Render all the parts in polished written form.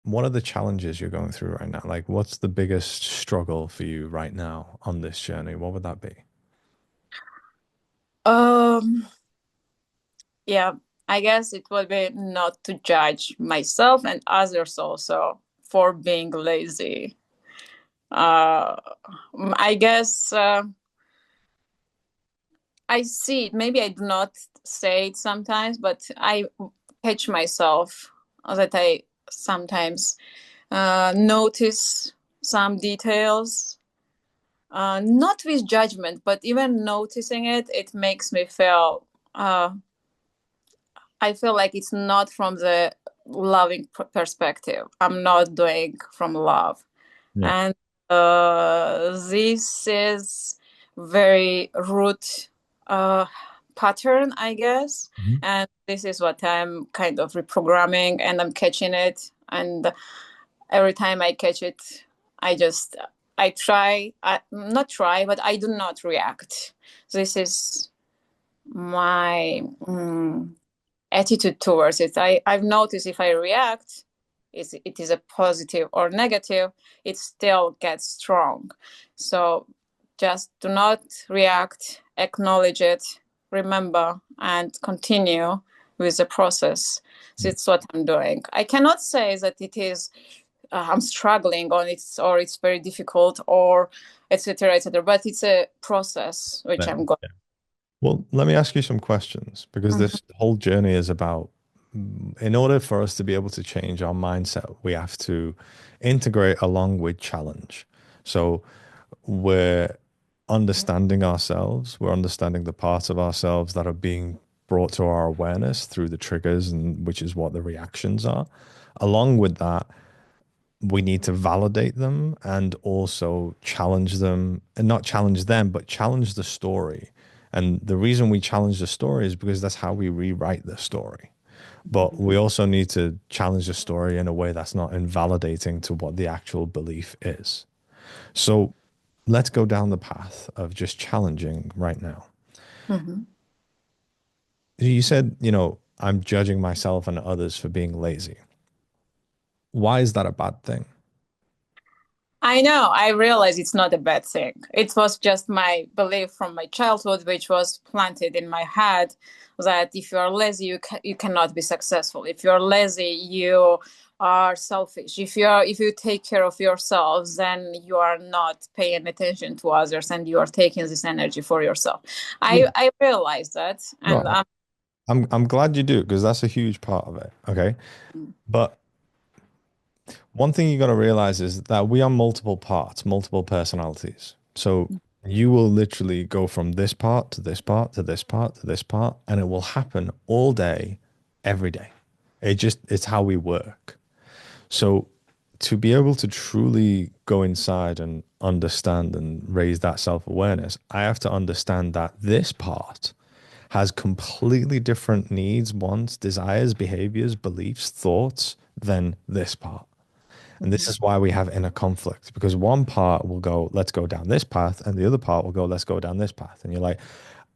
what are the challenges you're going through right now? Like, what's the biggest struggle for you right now on this journey? What would that be? Um, yeah, I guess it would be not to judge myself and others also for being lazy. Uh, I guess I see it. Maybe I do not say it sometimes, but I catch myself that I sometimes notice some details, not with judgment, but even noticing it, it makes me feel. I feel like it's not from the loving perspective. I'm not doing from love, Yeah. and this is very root uh, pattern, I guess. Mhm. And this is what I'm kind of reprogramming, and I'm catching it. And every time I catch it, I just I try, not try, but I do not react. This is my attitude towards it. I've noticed if I react, it is a positive or negative, it still gets strong. So just do not react, acknowledge it, remember, and continue with the process. So it's what I'm doing. I cannot say that it is I'm struggling on it or it's very difficult or etc etc. But it's a process which Yeah. I'm going. Well, let me ask you some questions because Mhm. this whole journey is about, in order for us to be able to change our mindset, we have to integrate along with challenge. So we're understanding ourselves, we're understanding the parts of ourselves that are being brought to our awareness through the triggers, and which is what the reactions are. Along with that, we need to validate them and also challenge them, and not challenge them, but challenge the story. And the reason we challenge the story is because that's how we rewrite the story. But we also need to challenge the story in a way that's not invalidating to what the actual belief is. So let's go down the path of just challenging right now. Mhm. You said, I'm judging myself and others for being lazy. Why is that a bad thing? I know. I realize it's not a bad thing. It was just my belief from my childhood, which was planted in my head that if you are lazy, you cannot be successful. If you are lazy, you are selfish. If you take care of yourself, then you are not paying attention to others, and you are taking this energy for yourself. Yeah. I realize that, and No, I'm glad you do because that's a huge part of it. Okay. But one thing you got to realize is that we are multiple parts, multiple personalities. So you will literally go from this part to this part to this part to this part, and it will happen all day, every day. It's how we work. So to be able to truly go inside and understand and raise that self-awareness, I have to understand that this part has completely different needs, wants, desires, behaviors, beliefs, thoughts than this part. And this Mhm. is why we have inner conflict because one part will go, let's go down this path, and the other part will go, let's go down this path. And you're like,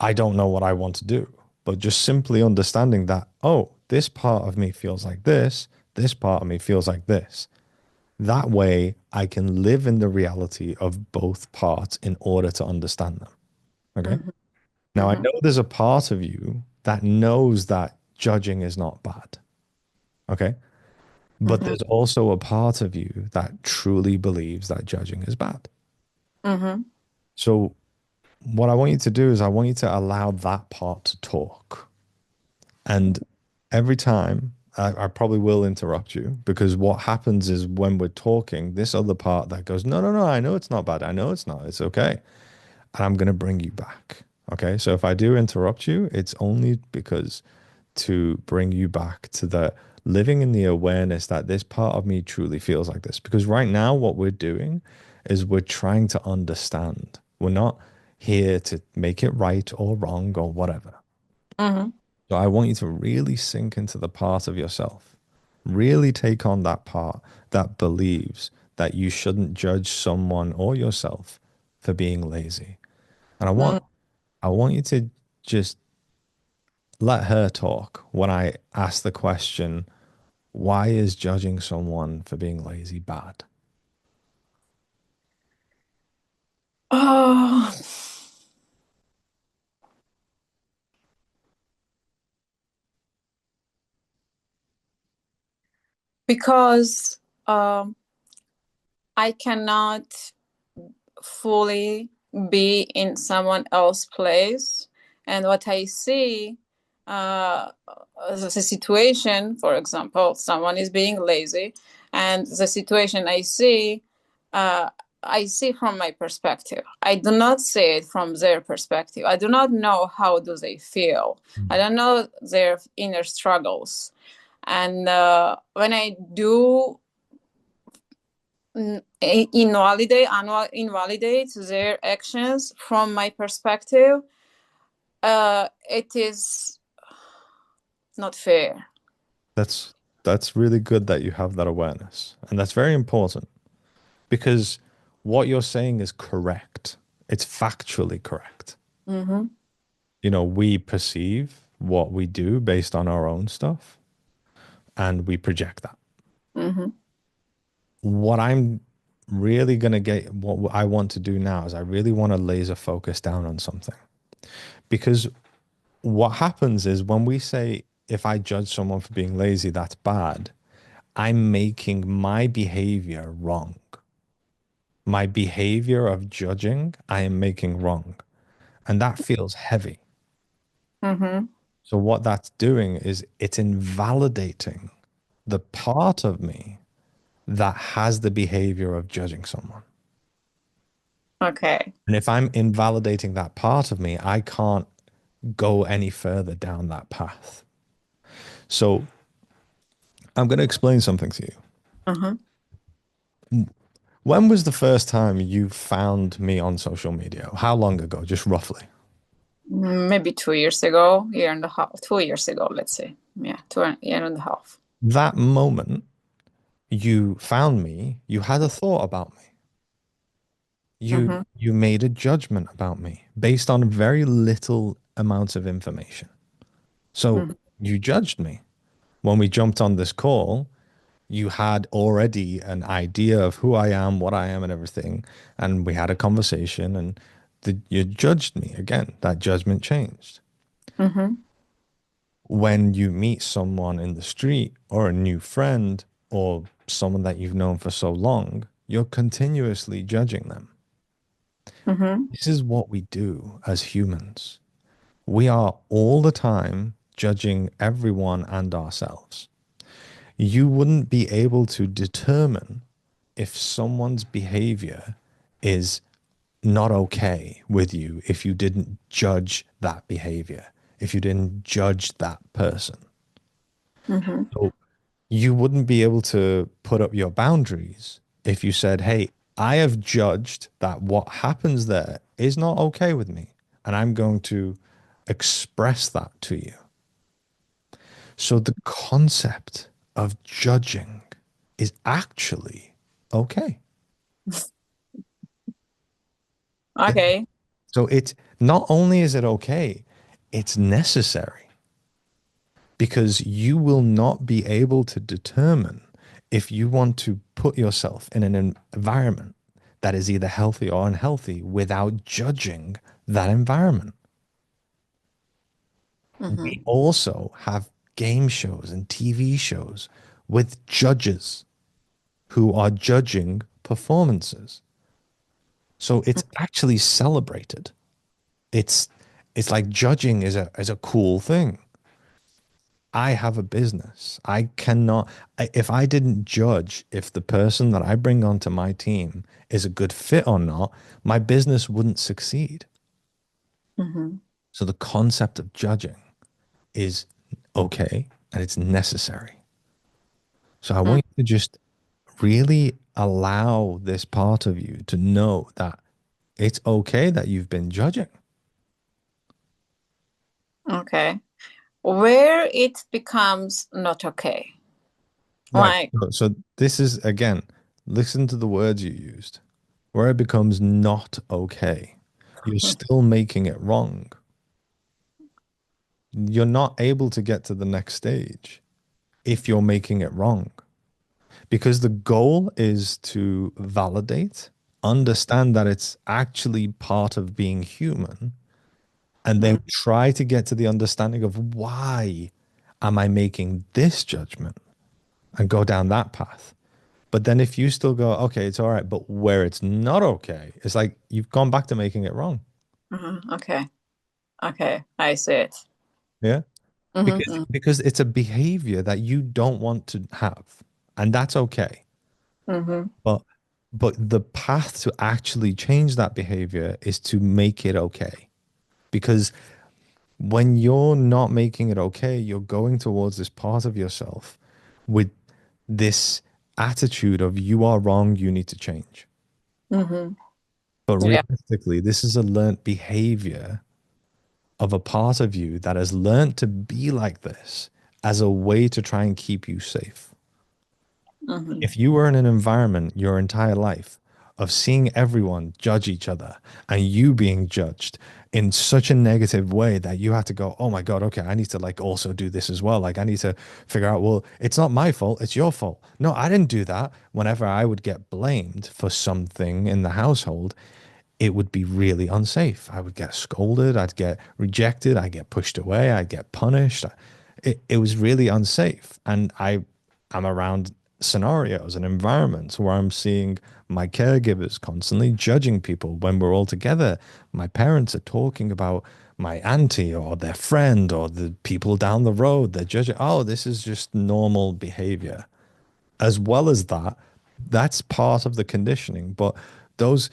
I don't know what I want to do. But just simply understanding that, oh, this part of me feels like this part of me feels like this. That way, I can live in the reality of both parts in order to understand them. Okay. Mhm. Now, I Mhm. know there's a part of you that knows that judging is not bad. Okay. But Mhm. there's also a part of you that truly believes that judging is bad. Mhm. So, what I want you to do is, I want you to allow that part to talk. And every time, I probably will interrupt you because what happens is when we're talking, this other part that goes, no, no, no, I know it's not bad. I know it's not. It's okay. And I'm going to bring you back. Okay. So, if I do interrupt you, it's only because to bring you back to the living in the awareness that this part of me truly feels like this. Because right now, what we're doing is we're trying to understand. We're not here to make it right or wrong or whatever. Mhm. So I want you to really sink into the part of yourself, really take on that part that believes that you shouldn't judge someone or yourself for being lazy. And Mhm. I want you to just let her talk when I ask the question, Why is judging someone for being lazy bad? Oh, because um, I cannot fully be in someone else's place, and what I see, uh, as a situation, for example, someone is being lazy, and the situation uh, I see from my perspective. I do not see it from their perspective. I do not know how do they feel. I don't know their inner struggles. And when I do invalidate their actions from my perspective, it is not fair. That's that's really good that you have that awareness. And that's very important because what you're saying is correct. It's factually correct. Mm-hmm. We perceive what we do based on our own stuff and we project that. Mm-hmm. What I'm really going to get, what I want to do now is I really want to laser focus down on something. Because what happens is when we say, if I judge someone for being lazy, that's bad, I'm making my behavior wrong. My behavior of judging, I am making wrong. And that feels heavy. Mm-hmm. So, what that's doing is it's invalidating the part of me that has the behavior of judging someone. Okay. And if I'm invalidating that part of me, I can't go any further down that path. So, I'm going to explain something to you. Uh-huh. When was the first time you found me on social media? How long ago, just roughly? Maybe 2 years ago, year and a half, 2 years ago, let's say. Yeah, year and a half. That moment you found me, you had a thought about me. You Mm-hmm. you made a judgment about me based on very little amounts of information. So Mm-hmm. you judged me. When we jumped on this call, you had already an idea of who I am, what I am, and everything. And we had a conversation and you judged me again. That judgment changed. Mm-hmm. When you meet someone in the street or a new friend or someone that you've known for so long, you're continuously judging them. Mm-hmm. This is what we do as humans. We are all the time judging everyone and ourselves. You wouldn't be able to determine if someone's behavior is not okay with you if you didn't judge that behavior, if you didn't judge that person. Mm-hmm. So you wouldn't be able to put up your boundaries if you said, hey, I have judged that what happens there is not okay with me, and I'm going to express that to you. So the concept of judging is actually okay. It- Okay. so it's not only is it okay, it's necessary because you will not be able to determine if you want to put yourself in an environment that is either healthy or unhealthy without judging that environment. Mm-hmm. We also have game shows and TV shows with judges who are judging performances. So it's actually celebrated. It's it's like judging is a cool thing. I have a business. I cannot, if I didn't judge if the person that I bring onto my team is a good fit or not, my business wouldn't succeed. Mm-hmm. So the concept of judging is okay and it's necessary. So I want you to just really allow this part of you to know that it's okay that you've been judging. Okay. Where it becomes not okay. Right. Like, So this is again, listen to the words you used. Where it becomes not okay, you're still making it wrong. You're not able to get to the next stage. if you're making it wrong. Because the goal is to validate, understand that it's actually part of being human, and then try to get to the understanding of why am I making this judgment and go down that path. But then if you still go, okay, it's all right, but where it's not okay, it's like you've gone back to making it wrong. Okay. Okay. I see it. Yeah. Because Mm-hmm. because it's a behavior that you don't want to have. And that's okay. Mm-hmm. But the path to actually change that behavior is to make it okay. Because when you're not making it okay, you're going towards this part of yourself with this attitude of you are wrong, you need to change. Mm-hmm. But Yeah. realistically, this is a learnt behavior of a part of you that has learned to be like this as a way to try and keep you safe. Mm-hmm. If you were in an environment your entire life of seeing everyone judge each other and you being judged in such a negative way that you have to go, oh my God, okay, I need to like also do this as well. Like I need to figure out, well, it's not my fault, it's your fault. No, I didn't do that. Whenever I would get blamed for something in the household, it would be really unsafe. I would get scolded, I'd get rejected, I'd get pushed away, I'd get punished. It was really unsafe. And I'm around scenarios and environments where I'm seeing my caregivers constantly judging people when we're all together. My parents are talking about my auntie or their friend or the people down the road. They're judging, oh, this is just normal behavior. As well as that, that's part of the conditioning. But those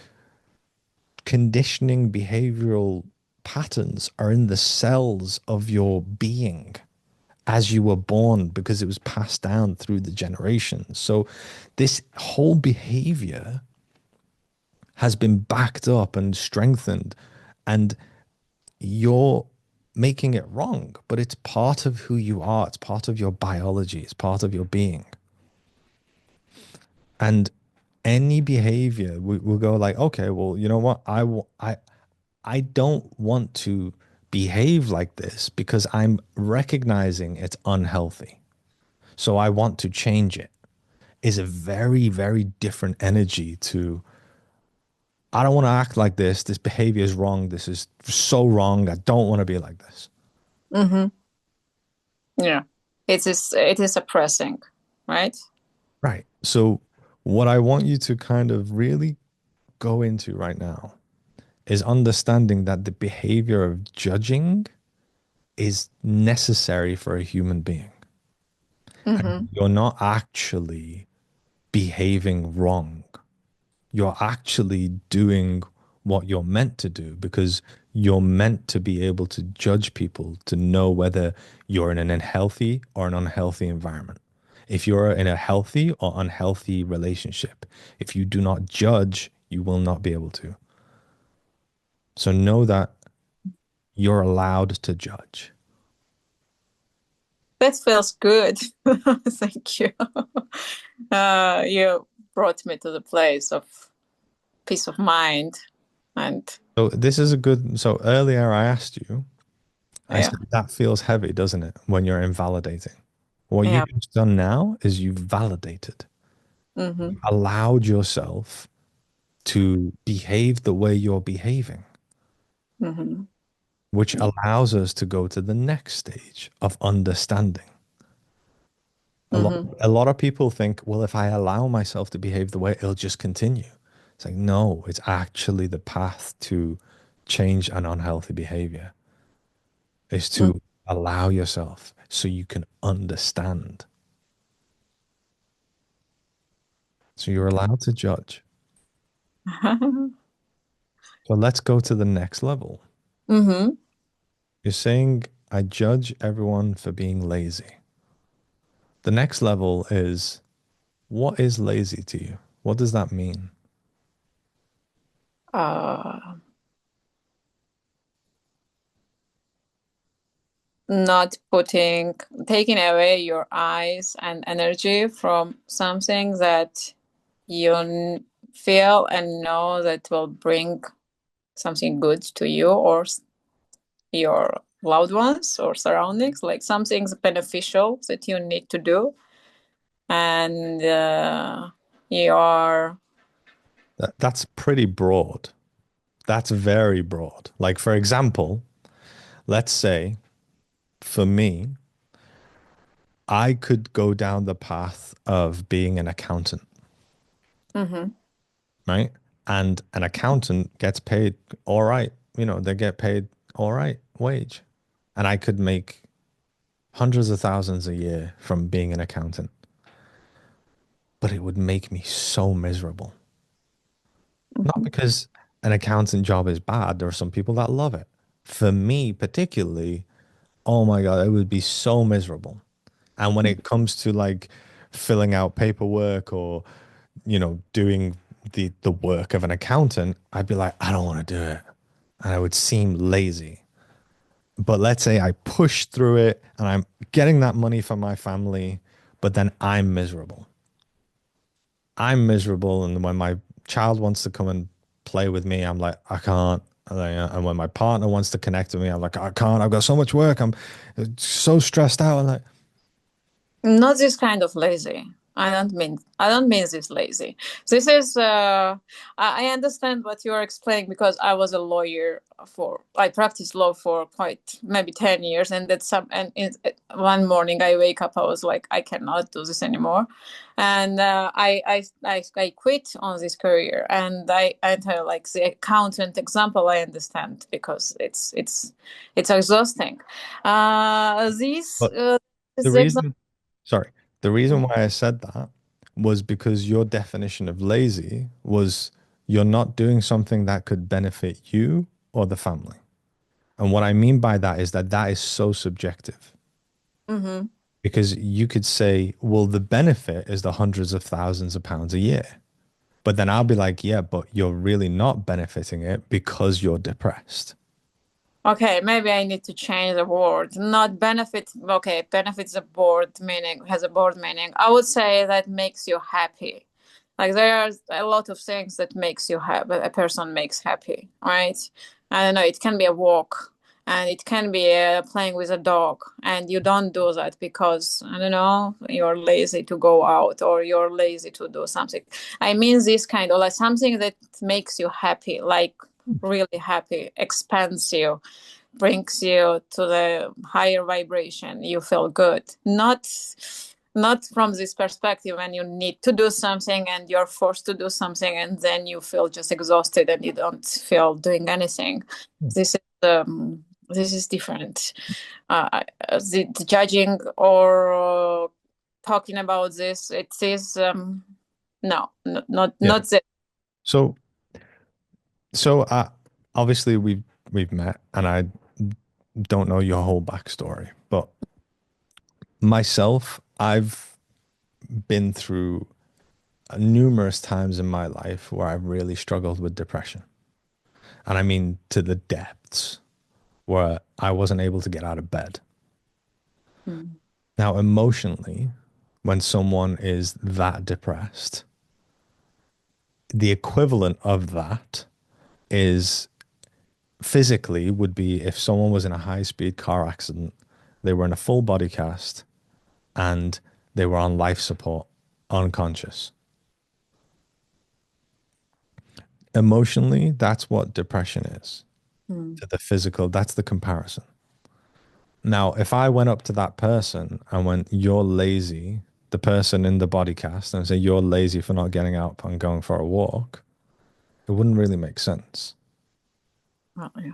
conditioning behavioral patterns are in the cells of your being as you were born because it was passed down through the generations. So this whole behavior has been backed up and strengthened, and you're making it wrong, but it's part of who you are. It's part of your biology. It's part of your being. And any behavior, we'll go like, okay, well, you know what? I don't want to behave like this because I'm recognizing it's unhealthy. So I want to change it. Is a very, very different energy to, I don't want to act like this. This behavior is wrong. This is so wrong. I don't want to be like this. Mm-hmm. Yeah. It is suppressing, right? Right. So, what I want you to kind of really go into right now is understanding that the behavior of judging is necessary for a human being. And Mm-hmm. you're not actually behaving wrong. You're actually doing what you're meant to do because you're meant to be able to judge people to know whether you're in an unhealthy or an unhealthy environment. If you're in a healthy or unhealthy relationship, if you do not judge, you will not be able to. So know that you're allowed to judge. That feels good. Thank you. You brought me to the place of peace of mind. And So this is a good, so earlier I asked you, I yeah, said that feels heavy, doesn't it, when you're invalidating? What yeah. you've just done now is you've validated, Mm-hmm. allowed yourself to behave the way you're behaving, Mm-hmm. which allows us to go to the next stage of understanding. Mm-hmm. A lot of people think, well, if I allow myself to behave the way, it'll just continue. It's like, no, it's actually the path to change an unhealthy behavior is to allow yourself so you can understand. So you're allowed to judge. Mm-hmm. So let's go to the next level. Mm-hmm. You're saying, I judge everyone for being lazy. The next level is, what is lazy to you? What does that mean? Uh, Not taking away your eyes and energy from something that you feel and know that will bring something good to you or your loved ones or surroundings, like something's beneficial that you need to do, and you are. That's pretty broad. That's very broad. Like, for example, let's say for me, I could go down the path of being an accountant, Mm-hmm. right? And an accountant gets paid all right. They get paid all right wage. And I could make hundreds of thousands a year from being an accountant, but it would make me so miserable. Not Mm-hmm. because an accountant job is bad. There are some people that love it. For me, particularly, oh my God, it would be so miserable. And when it comes to like filling out paperwork or, doing the work of an accountant, I'd be like, I don't want to do it. And I would seem lazy. But let's say I push through it and I'm getting that money for my family, but then I'm miserable. I'm miserable. And when my child wants to come and play with me, I'm like, I can't. And when my partner wants to connect with me, I'm like, I can't. I've got so much work. I'm so stressed out. And like, Not this kind of lazy. I don't mean this lazy. This is I understand what you're explaining because I was a lawyer for I practiced law for quite maybe 10 years, and that some and one morning I wake up, I was like, I cannot do this anymore, and I quit on this career, and I enter like the accountant example. I understand because it's exhausting. This but the is the example. reason, sorry, the reason why I said that was because your definition of lazy was you're not doing something that could benefit you or the family. And what I mean by that is that that is so subjective Mm-hmm. because you could say, well, the benefit is the hundreds of thousands of pounds a year. But then I'll be like, yeah, but you're really not benefiting it because you're depressed. Okay, maybe I need to change the word. Not benefit. Okay, benefits a board meaning has a board meaning. I would say that makes you happy. Like there are a lot of things that makes you happy. A person makes happy, right? I don't know. It can be a walk, and it can be playing with a dog, and you don't do that because I don't know you're lazy to go out or you're lazy to do something. I mean this kind of like something that makes you happy, like really happy, expands you, brings you to the higher vibration. You feel good, not from this perspective when you need to do something and you're forced to do something and then you feel just exhausted and you don't feel doing anything. This is different. The judging or talking about this, it is no, Yeah. not this. So, so obviously we've met, and I don't know your whole backstory, but myself, I've been through numerous times in my life where I've really struggled with depression. And I mean to the depths where I wasn't able to get out of bed. Mm. Now, emotionally, when someone is that depressed, the equivalent of that is physically would be if someone was in a high speed car accident, they were in a full body cast, and they were on life support, unconscious. Emotionally, that's what depression is. Mm. To the physical, that's the comparison. Now, if I went up to that person and went, "You're lazy," the person in the body cast, and say, "You're lazy for not getting up and going for a walk," it wouldn't really make sense. Well, yeah.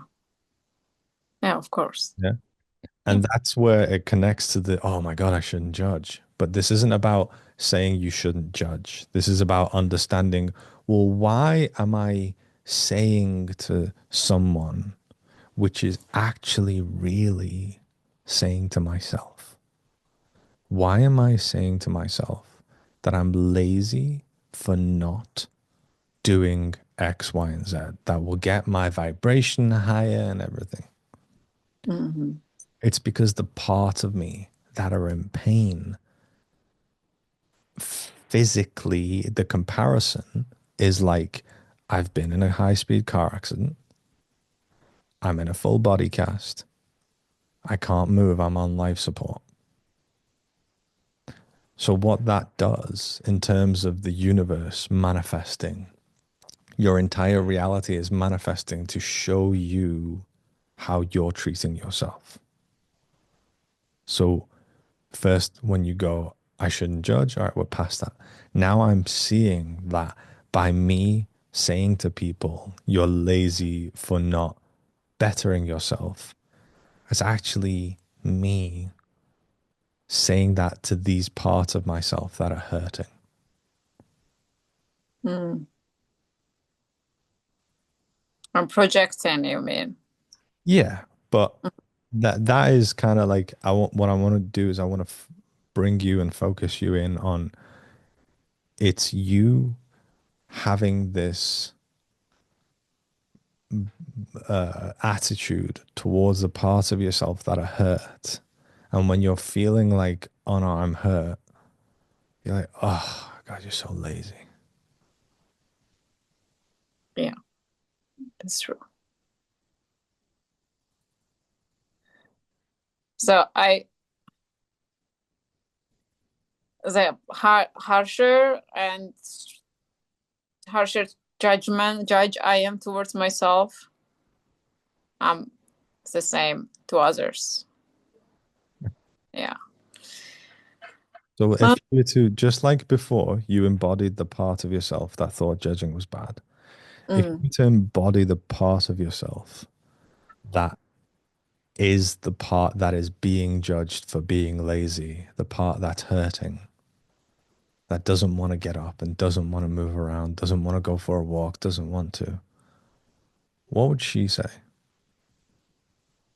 Yeah, of course. Yeah. Yeah. And that's where it connects to the, oh my God, I shouldn't judge. But this isn't about saying you shouldn't judge. This is about understanding, well, why am I saying to someone which is actually really saying to myself? Why am I saying to myself that I'm lazy for not doing X, Y, and Z that will get my vibration higher and everything? Hmm. It's because the part of me that are in pain, physically, the comparison is like I've been in a high speed car accident. I'm in a full body cast. I can't move. I'm on life support. So, what that does in terms of the universe manifesting, your entire reality is manifesting to show you how you're treating yourself. So, first, when you go, I shouldn't judge, all right, we're past that. Now I'm seeing that by me saying to people, you're lazy for not bettering yourself, it's actually me saying that to these parts of myself that are hurting. Mm. I'm projecting, you mean? Yeah, but that is kind of like what I want to do is I want to bring you and focus you in on it's you having this attitude towards the parts of yourself that are hurt. And when you're feeling like, oh no, I'm hurt, you're like, oh God, you're so lazy. Yeah, that's true. So the harsher and harsher judge I am towards myself, I'm the same to others. Yeah. So Uh, if you were to, just like before, you embodied the part of yourself that thought judging was bad. If you mm, were to embody the part of yourself that is the part that is being judged for being lazy, the part that's hurting, that doesn't want to get up and doesn't want to move around, doesn't want to go for a walk, doesn't want to, what would she say?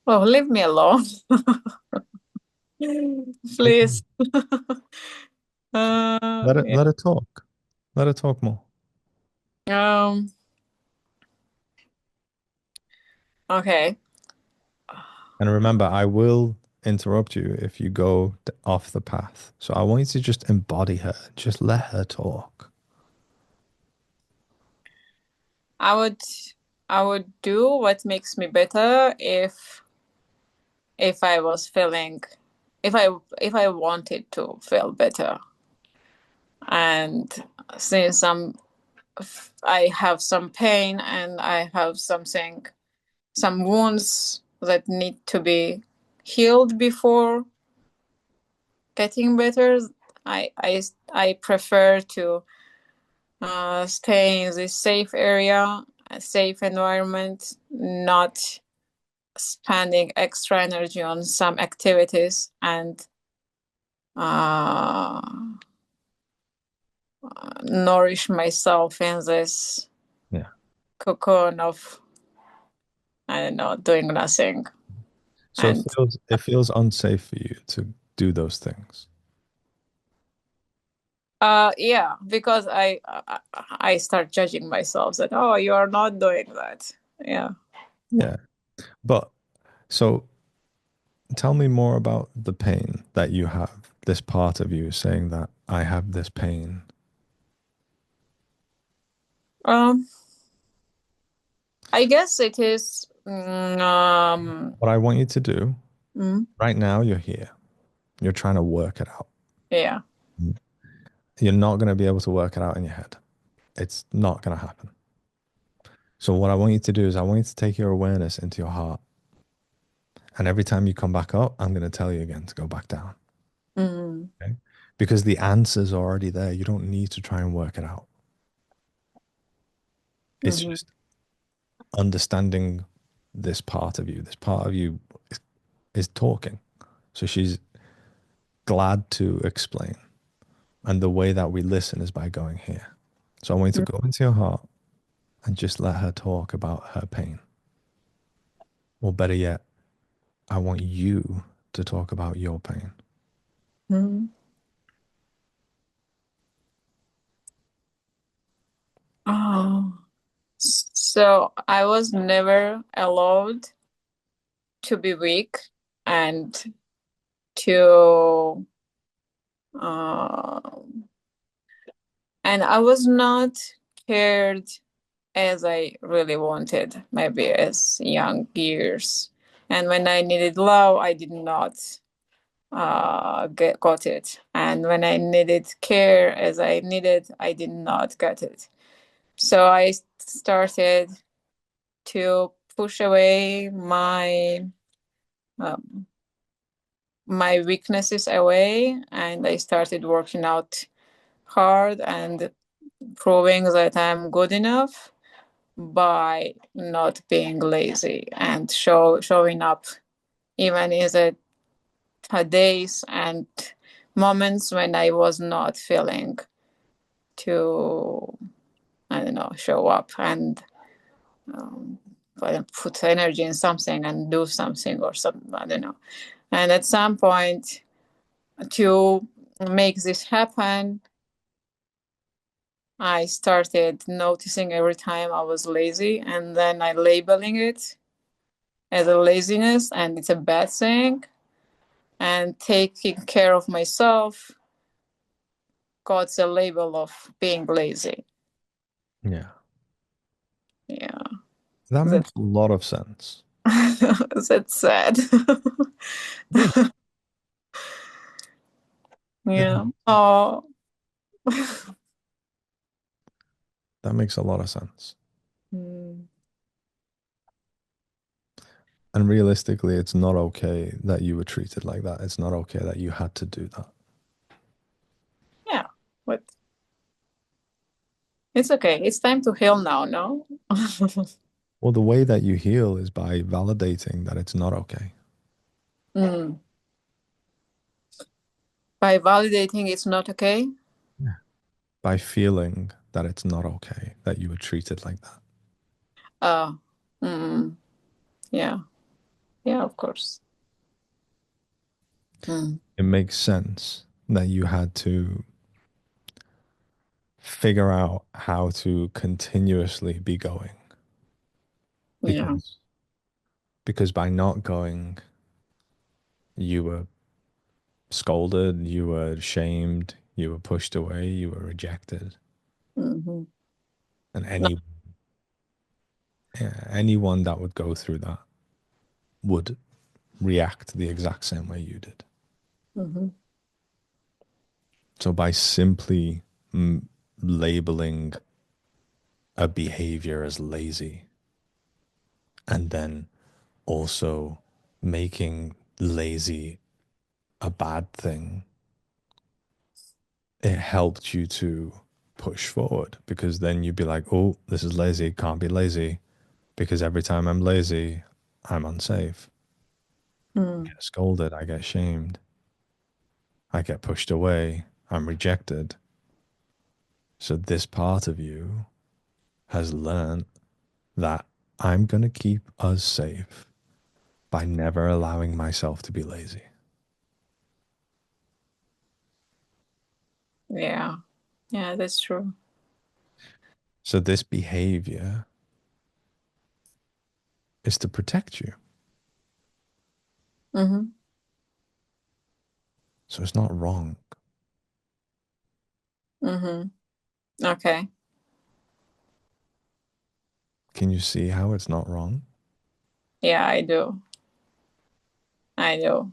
oh, leave me alone, please. Yeah. Let her talk. Let her talk more. Um. Okay. And remember, I will interrupt you if you go off the path. So I want you to just embody her. Just let her talk. I would I would do what makes me better if I was feeling if I wanted to feel better. And since I have some pain and I have some wounds that need to be healed before getting better, I prefer to stay in this safe area, a safe environment, not spending extra energy on some activities and uh, nourish myself in this Yeah. cocoon of, I don't know, doing nothing. So And it feels unsafe for you to do those things. yeah, because I start judging myself that, oh, you are not doing that. Yeah. Yeah. But so tell me more about the pain that you have. This part of you saying that I have this pain. Um, I guess it is. What I want you to do Mm, right now, you're here. You're trying to work it out. yeah. You're not going to be able to work it out in your head. It's not going to happen. So what I want you to do is I want you to take your awareness into your heart. And every time you come back up, I'm going to tell you again to go back down. Mm, Okay? Because the answer's already there. You don't need to try and work it out. It's mhm, just understanding this part of you. This part of you is talking. So she's glad to explain. And the way that we listen is by going here. So I want you to go into your heart and just let her talk about her pain. Or better yet, I want you to talk about your pain. mhm. Oh, so I was never allowed to be weak and to uh, and I was not cared as I really wanted, maybe as young years. And when I needed love, I did not got it. And when I needed care as I needed, I did not get it. So I started to push away um, my weaknesses away, and I started working out hard and proving that I'm good enough by not being lazy and showing up even in the days and moments when I was not feeling to, I don't know, show up and um, put energy in something and do something or something, I don't know. And at some point, to make this happen, I started noticing every time I was lazy, and then I labeling it as a laziness, and it's a bad thing. And taking care of myself got the label of being lazy. Yeah. Yeah, That that makes a lot of sense. that's sad. It is. Yeah. Yeah. Oh. That makes a lot of sense. Mm. And realistically, it's not okay that you were treated like that. It's not okay that you had to do that. Yeah, but it's okay. It's time to heal now, no? Well, the way that you heal is by validating that it's not okay, Mm. By validating it's not okay. yeah, by feeling that it's not okay that you were treated like that. Uh, mm, yeah, yeah, of course. Mm. It makes sense that you had to figure out how to continuously be going Yeah. because by not going, you were scolded, you were shamed, you were pushed away, you were rejected, Hmm. and No. anyone that would go through that would react the exact same way you did. Hmm. So by simply labeling a behavior as lazy and then also making lazy a bad thing, it helped you to push forward because then you'd be like, oh, this is lazy, can't be lazy because every time I'm lazy, I'm unsafe. I Mm. get scolded, I get shamed, I get pushed away, I'm rejected. So this part of you has learned that I'm going to keep us safe by never allowing myself to be lazy. Yeah, yeah, that's true. So this behavior is to protect you. Hmm. So it's not wrong. Hmm. Okay. Can you see how it's not wrong? Yeah, I do. I do.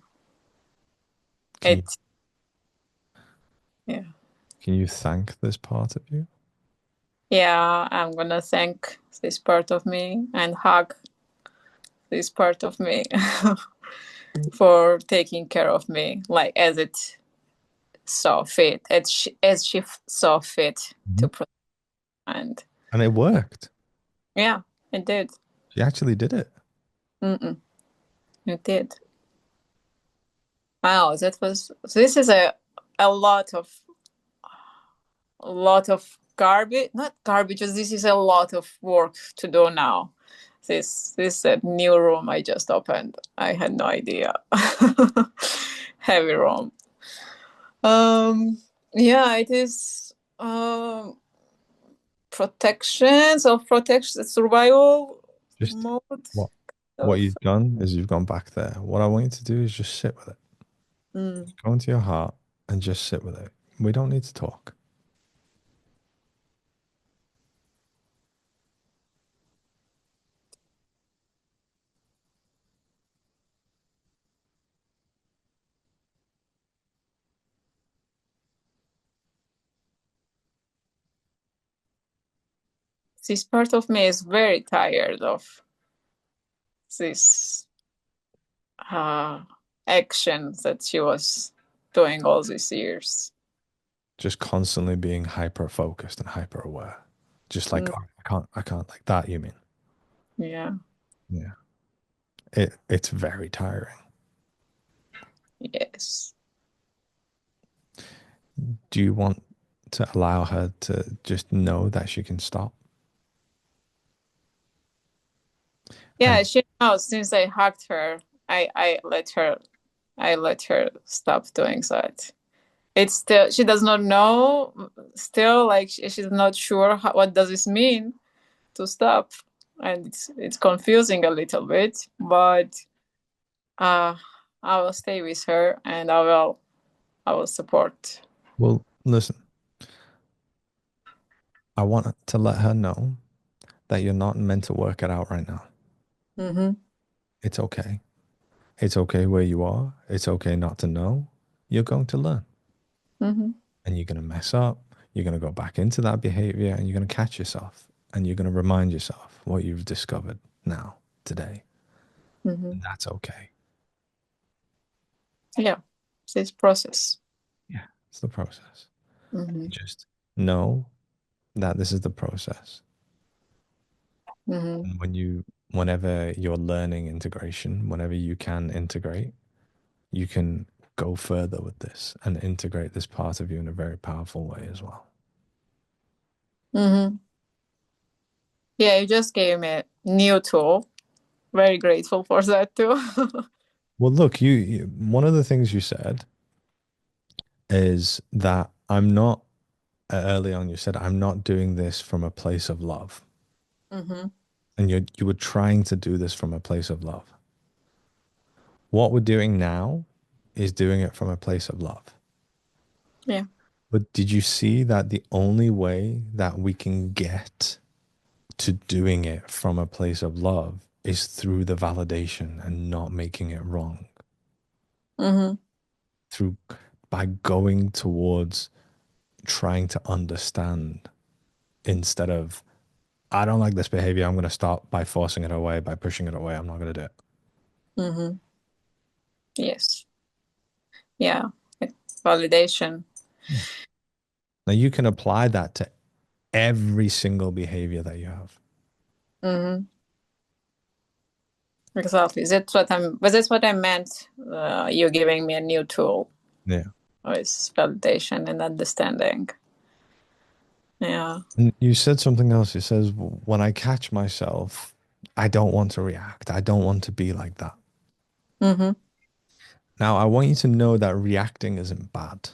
Can you It's yeah. thank this part of you? Yeah, I'm gonna thank this part of me and hug this part of me for taking care of me, like as it saw fit, as she saw fit Mhm. to protect. And And it worked. yeah, it did. She actually did it. Mm-mm, it did. Wow, that was. This is a lot of garbage. Not garbage. This is a lot of work to do now. This new room I just opened. I had no idea. Heavy room. Yeah, it is. Protection, self-protection, survival Just mode what of. you've done is you've gone back there. What I want you to do is just sit with it. Mm. Go into your heart and just sit with it. We don't need to talk. this part of me is very tired of this uh, action that she was doing all these years. Just constantly being hyper focused and hyper aware. Just like, Mm, oh, I can't like that, you mean? yeah. Yeah. It's very tiring. Yes. Do you want to allow her to just know that she can stop? Yeah, And she knows since I hugged her, I let her stop doing that. It's still she does not know still like she's not sure what does this mean to stop, and it's confusing a little bit, but uh I will stay with her and I will support. well, listen, I want to let her know that you're not meant to work it out right now. Mm-hmm. It's okay. It's okay where you are. It's okay not to know. You're going to learn Mm-hmm. and you're going to mess up. You're going to go back into that behavior and you're going to catch yourself and you're going to remind yourself what you've discovered now, today. Mm-hmm. And that's okay. Yeah, this process. Yeah. It's the process. Mm-hmm. Just know that this is the process. Mm-hmm. And whenever you're learning integration, whenever you can integrate, you can go further with this and integrate this part of you in a very powerful way as well. Mm-hmm. Yeah, you just gave me a new tool. Very grateful for that too. Well, look, one of the things you said is that I'm not, early on, you said, I'm not doing this from a place of love. Mm-hmm. And you were trying to do this from a place of love. What we're doing now is doing it from a place of love. Yeah. But did you see that the only way that we can get to doing it from a place of love is through the validation and not making it wrong? Mm-hmm. Through by going towards trying to understand instead of I don't like this behavior. I'm going to stop by forcing it away, by pushing it away. I'm not going to do it. Mm-hmm. Yes. Yeah. It's validation. Yeah. Now you can apply that to every single behavior that you have. Mm-hmm. Exactly. That's what I meant. You giving me a new tool Yeah. with validation and understanding. Yeah. And you said something else. It says, when I catch myself, I don't want to react. I don't want to be like that. Mm-hmm. Now, I want you to know that reacting isn't bad.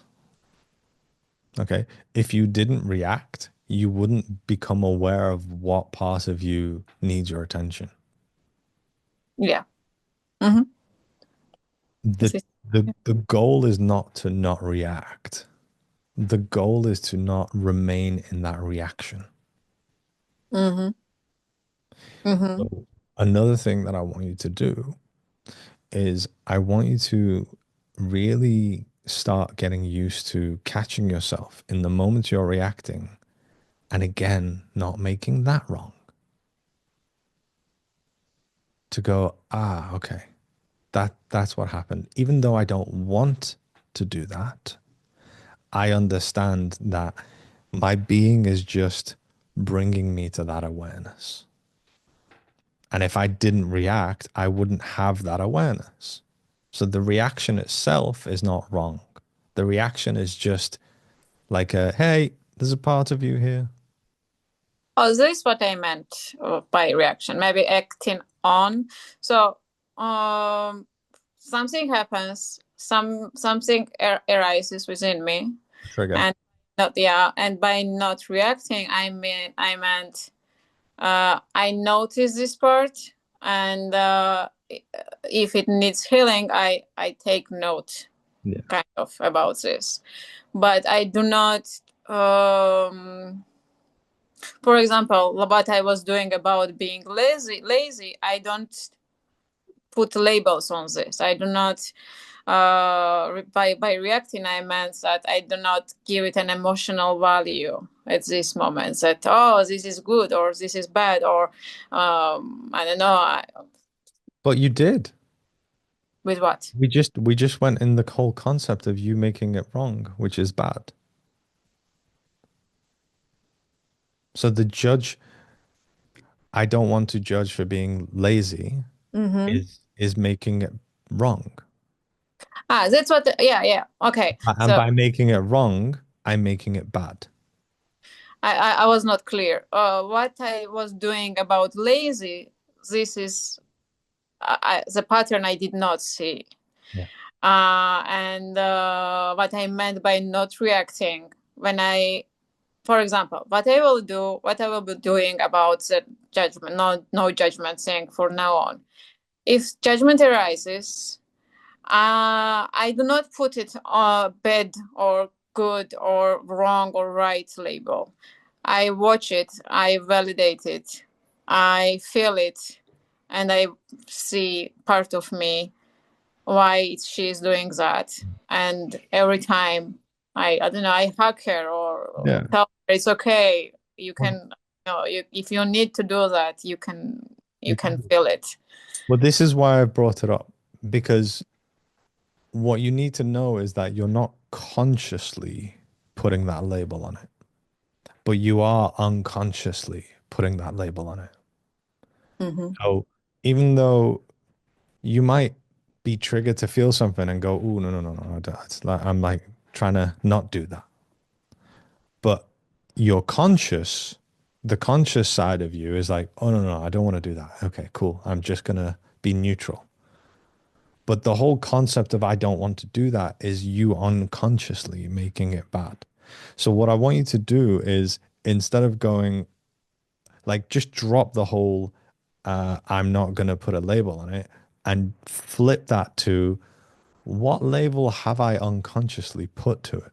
Okay. If you didn't react, you wouldn't become aware of what part of you needs your attention. Yeah. Mm-hmm. The, This is, the goal is not to not react. The goal is to not remain in that reaction. mm-hmm. Mm-hmm. So another thing that I want you to do is I want you to really start getting used to catching yourself in the moment you're reacting and again not making that wrong. To go, ah, okay, that's what happened. Even though I don't want to do that, I understand that my being is just bringing me to that awareness. And if I didn't react, I wouldn't have that awareness. So the reaction itself is not wrong. The reaction is just like a, hey, there's a part of you here. Oh, this is what I meant by reaction. Maybe acting on. So, something happens. Something arises within me, Trigger. and not yeah. And by not reacting, I meant I notice this part, and if it needs healing, I take note Yeah. kind of about this, but I do not. For example, what I was doing about being lazy, I don't put labels on this. I do not. By reacting, I meant that I do not give it an emotional value at this moment. That, oh, this is good or this is bad, or I don't know. But you did. With what? We just went in the whole concept of you making it wrong, which is bad. So the judge, I don't want to judge for being lazy, Mm-hmm. is making it wrong. That's what. Yeah, yeah. Okay. And So by making it wrong, I'm making it bad. I was not clear. What I was doing about lazy. This is the pattern I did not see. Yeah. And what I meant by not reacting when for example, what I will be doing about the judgment, no judgment thing for now on. If judgment arises, I do not put it bad or good or wrong or right label. I watch it, I validate it, I feel it, and I see part of me why she's doing that. And every time I don't know, I hug her or Yeah. tell her it's okay. You Well, can, if you need to do that, you you can can. feel it. Well, this is why I brought it up because what you need to know is that you're not consciously putting that label on it, but you are unconsciously putting that label on it. Mm-hmm. So even though you might be triggered to feel something and go, "Oh, no, no, no, no, it's like I'm like trying to not do that," but your conscious, the conscious side of you is like, "Oh, no, no, I don't want to do that." Okay, cool. I'm just gonna be neutral. But the whole concept of I don't want to do that is you unconsciously making it bad. So what I want you to do is instead of going like just drop the whole I'm not going to put a label on it and flip that to what label have I unconsciously put to it?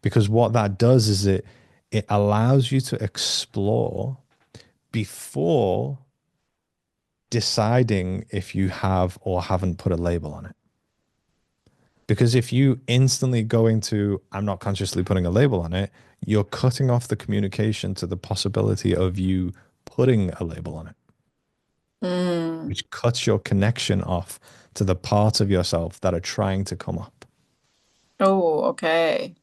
Because what that does is it allows you to explore before deciding if you have or haven't put a label on it. Because if you instantly go into, I'm not consciously putting a label on it, you're cutting off the communication to the possibility of you putting a label on it, Mm. which cuts your connection off to the parts of yourself that are trying to come up. Oh, okay.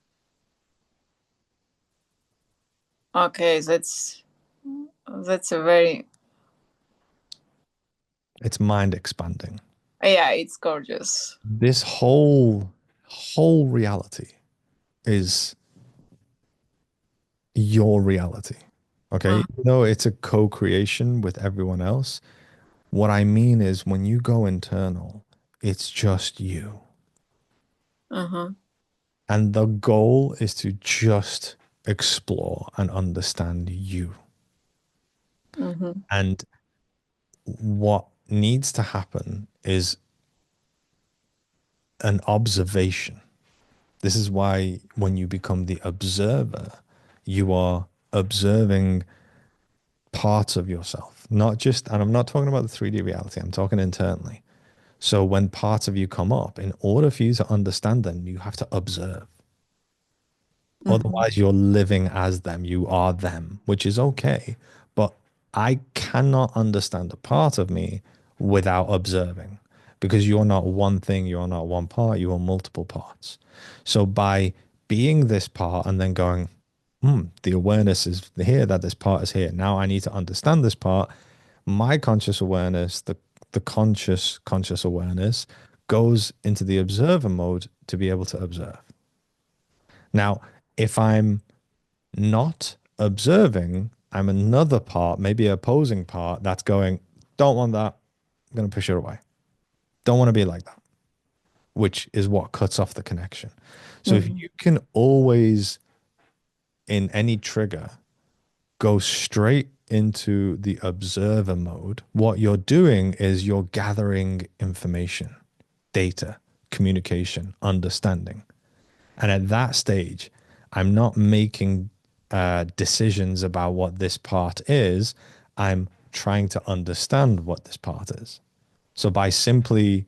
Okay, that's a very, It's mind expanding. yeah, it's gorgeous. This whole reality is your reality. Okay. Uh, No, it's a co-creation with everyone else. What I mean is when you go internal, it's just you. uh-huh. And the goal is to just explore and understand you. Mm-hmm. And what needs to happen is an observation. This is why when you become the observer, you are observing parts of yourself, not just, and I'm not talking about the 3D reality, I'm talking internally. So when parts of you come up, in order for you to understand them, you have to observe. Mm-hmm. Otherwise, you're living as them. You are them, which is okay. But I cannot understand a part of me without observing because you're not one thing, you're not one part, you are multiple parts. So by being this part and then going, the awareness is here that this part is here. Now I need to understand this part. My conscious awareness, the conscious awareness goes into the observer mode to be able to observe. Now, if I'm not observing, I'm another part, maybe a opposing part that's going, don't want that. I'm going to push it away. Don't want to be like that, which is what cuts off the connection. So if Mm-hmm. you can always, in any trigger, go straight into the observer mode, what you're doing is you're gathering information, data, communication, understanding. And at that stage, I'm not making decisions about what this part is. I'm trying to understand what this part is. So by simply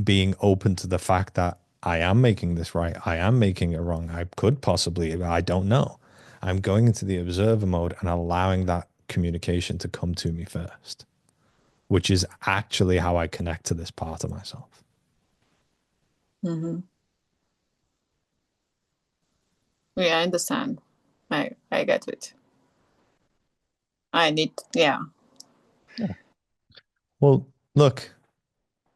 being open to the fact that I am making this right, I am making it wrong, I could possibly, I don't know. I'm going into the observer mode and allowing that communication to come to me first, which is actually how I connect to this part of myself. Mm-hmm. Yeah, I understand. I get it. I need, yeah. Yeah. Well, look,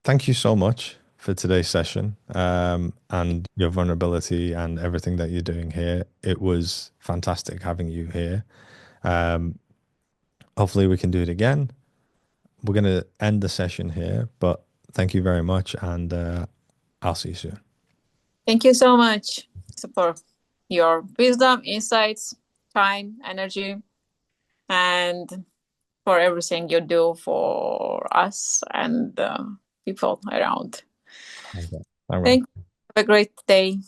thank you so much for today's session, and your vulnerability and everything that you're doing here. It was fantastic having you here. Um, Hopefully, we can do it again. We're going to end the session here, but thank you very much, and I'll see you soon. Thank you so much for your wisdom, insights, time, energy, and for everything you do for us and people around. Okay. All right. Thank you. Have a great day.